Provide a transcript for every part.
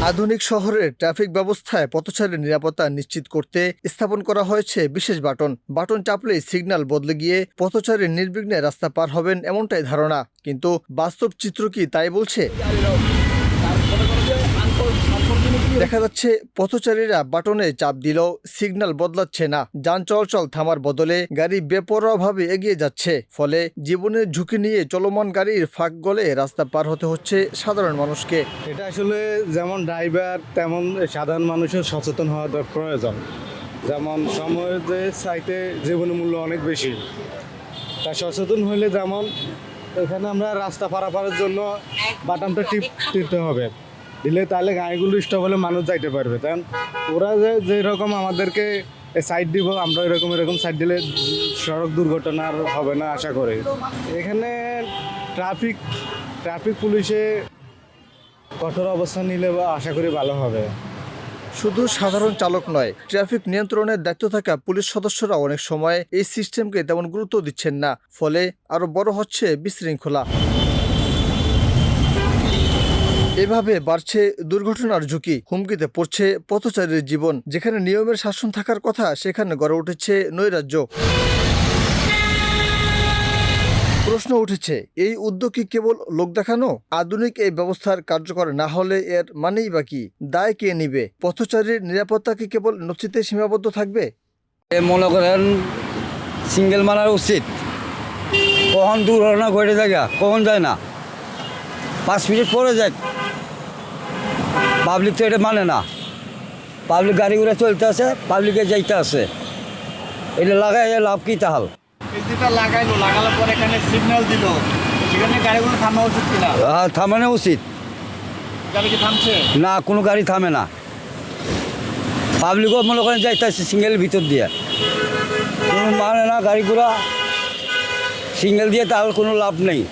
আধুনিক শহরের ট্রাফিক ব্যবস্থায় পথচারীর নিরাপত্তা নিশ্চিত করতে স্থাপন করা হয়েছে বিশেষ বাটন চাপলেই সিগন্যাল বদলে গিয়ে পথচারী নির্বিঘ্নে রাস্তা পার হবেন এমনটাই ধারণা, কিন্তু বাস্তব চিত্র কি তাই বলছে? দেখা যাচ্ছে পথচারীরা বাটনে চাপ দিলেও সিগন্যাল বদলাচ্ছে না। যান চলাচল থামার বদলে গাড়ি বেপরোয়াভাবে এগিয়ে যাচ্ছে, ফলে জীবনের ঝুঁকি নিয়ে চলমান গাড়ির ফাঁক গলে রাস্তা পার হতে হচ্ছে সাধারণ মানুষকে। এটা আসলে যেমন ড্রাইভার তেমন সাধারণ মানুষের সচেতন হওয়া প্রয়োজন। যেমন সময়ের যে চাইতে জীবনের মূল্য অনেক বেশি, তা সচেতন হইলে যেমন এখানে আমরা রাস্তা পারাপারের জন্য বাটনটা টিপতে হবে, দিলে তাহলে গাড়িগুলো স্টপ হলে মানুষ যাইতে পারবে। কারণ ওরা যেরকম আমাদেরকে সাইড দিব, আমরা এরকম সাইড দিলে সড়ক দুর্ঘটনা আর হবে না আশা করি। এখানে ট্রাফিক পুলিশে কঠোর অবস্থান নিলে আশা করি ভালো হবে। শুধু সাধারণ চালক নয়, ট্রাফিক নিয়ন্ত্রণের দায়িত্ব থাকা পুলিশ সদস্যরা অনেক সময় এই সিস্টেমকে তেমন গুরুত্ব দিচ্ছেন না, ফলে আরো বড় হচ্ছে বিশৃঙ্খলা। এভাবে বাড়ছে দুর্ঘটনার ঝুঁকি, হুমকিতে পড়ছে পথচারীর জীবন। যেখানে নিয়মের শাসন থাকার কথা, সেখানে গড়ে উঠেছে নৈরাজ্য। প্রশ্ন উঠেছে, এই উদ্যোগ কি কেবল লোক দেখানো? আধুনিক এই ব্যবস্থার কার্যকর না হলে এর মানেই বা কি? দায় কে নিবে? পথচারীর নিরাপত্তা কি কেবল নথিতে সীমাবদ্ধ থাকবে? মনে করেন সিঙ্গেল মানার উচিত। কখন দুর্ঘটনা ঘটে যায়, কখন যায় না, 5 মিনিট পরে যায়। পাবলিক তো এটা মানে না। পাবলিক গাড়িগুলো চলতে আছে, পাবলিকে যাইতে আছে, এটা লাগাই লাভ কি তাহাল? যেটা লাগানোর পর এখানে সিগন্যাল দিল, সেখানে গাড়িগুলো থামা উচিত কিনা? থামানো উচিত। গাড়ি কি থামছে না, কোনো গাড়ি থামে না। পাবলিকও মনে করেন যাইতে আছে সিঙ্গেলের ভিতর দিয়ে, কোনো মানে না। গাড়িগুলো সিঙ্গেল দিয়ে তাহলে কোনো লাভ নেই।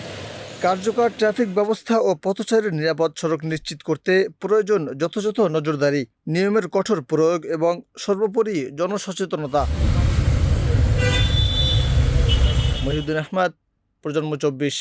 কার্যকর ট্রাফিক ব্যবস্থা ও পথচারীর নিরাপদ সড়ক নিশ্চিত করতে প্রয়োজন যথাযথ নজরদারি, নিয়মের কঠোর প্রয়োগ এবং সর্বোপরি জনসচেতনতা। মহিউদ্দিন আহমদ, প্রজন্ম 24।